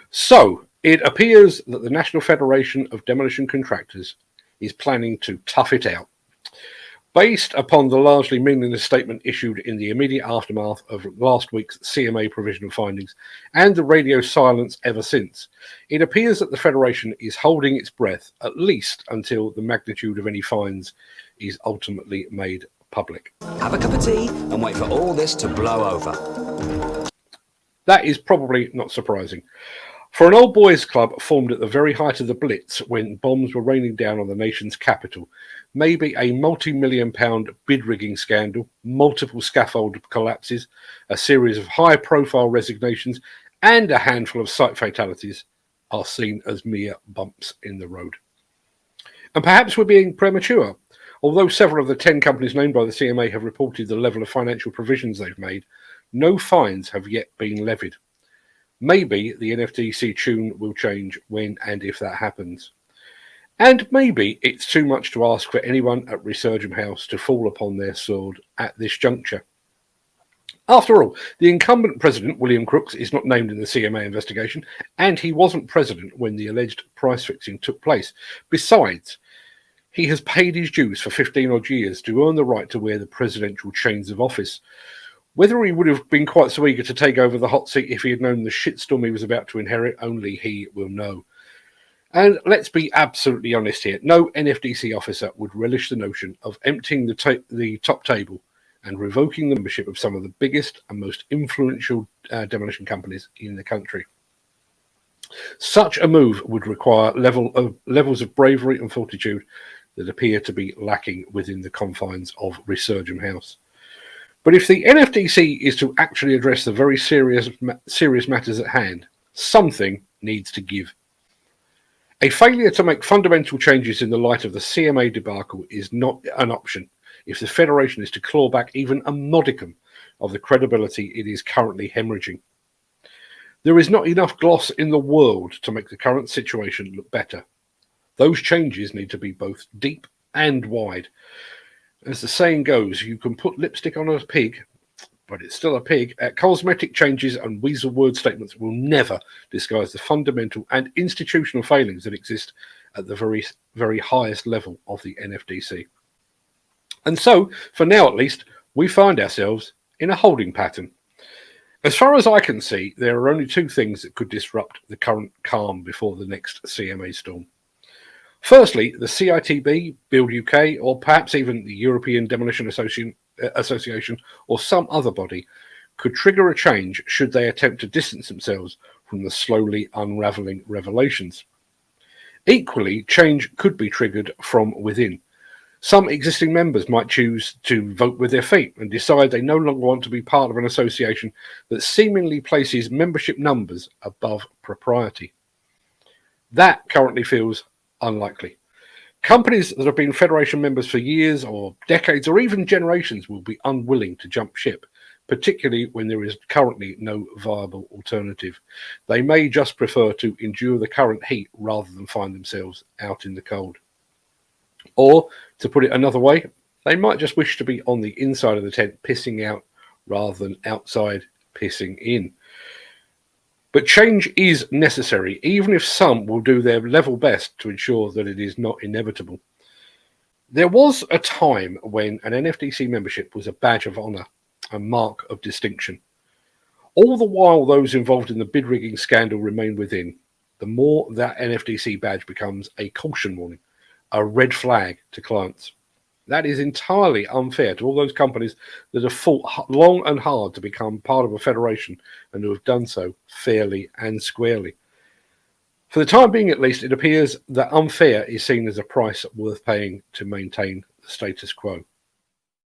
So it appears that the National Federation of Demolition Contractors is planning to tough it out. Based upon the largely meaningless statement issued in the immediate aftermath of last week's CMA provisional findings and the radio silence ever since, it appears that the Federation is holding its breath at least until the magnitude of any fines is ultimately made public. Have a cup of tea and wait for all this to blow over. That is probably not surprising. For an old boys club formed at the very height of the Blitz when bombs were raining down on the nation's capital, maybe a multi-million-pound bid-rigging scandal, multiple scaffold collapses, a series of high-profile resignations, and a handful of site fatalities are seen as mere bumps in the road. And perhaps we're being premature. Although several of the 10 companies named by the CMA have reported the level of financial provisions they've made, no fines have yet been levied. Maybe the NFDC tune will change when and if that happens. And maybe it's too much to ask for anyone at Resurgam House to fall upon their sword at this juncture. After all, the incumbent president, William Crooks, is not named in the CMA investigation, and he wasn't president when the alleged price fixing took place. Besides, he has paid his dues for 15 odd years to earn the right to wear the presidential chains of office. Whether he would have been quite so eager to take over the hot seat if he had known the shitstorm he was about to inherit, only he will know. And let's be absolutely honest here, no NFDC officer would relish the notion of emptying the top table and revoking the membership of some of the biggest and most influential demolition companies in the country. Such a move would require levels of bravery and fortitude that appear to be lacking within the confines of Resurgam House. But if the NFDC is to actually address the very serious matters at hand, something needs to give. A failure to make fundamental changes in the light of the CMA debacle is not an option if the Federation is to claw back even a modicum of the credibility it is currently hemorrhaging. There is not enough gloss in the world to make the current situation look better. Those changes need to be both deep and wide. As the saying goes, you can put lipstick on a pig, but it's still a pig. Cosmetic changes and weasel word statements will never disguise the fundamental and institutional failings that exist at the very, very highest level of the NFDC. And so, for now at least, we find ourselves in a holding pattern. As far as I can see, there are only two things that could disrupt the current calm before the next CMA storm. Firstly, the CITB, Build UK, or perhaps even the European Demolition Association or some other body could trigger a change should they attempt to distance themselves from the slowly unravelling revelations. Equally, change could be triggered from within. Some existing members might choose to vote with their feet and decide they no longer want to be part of an association that seemingly places membership numbers above propriety. That currently feels unlikely. Companies that have been Federation members for years or decades or even generations will be unwilling to jump ship, particularly when there is currently no viable alternative. They may just prefer to endure the current heat rather than find themselves out in the cold. Or, to put it another way, they might just wish to be on the inside of the tent pissing out rather than outside pissing in. But change is necessary, even if some will do their level best to ensure that it is not inevitable. There was a time when an NFDC membership was a badge of honour, a mark of distinction. All the while those involved in the bid rigging scandal remain within, the more that NFDC badge becomes a caution warning, a red flag to clients. That is entirely unfair to all those companies that have fought long and hard to become part of a federation and who have done so fairly and squarely. For the time being, at least, it appears that unfair is seen as a price worth paying to maintain the status quo.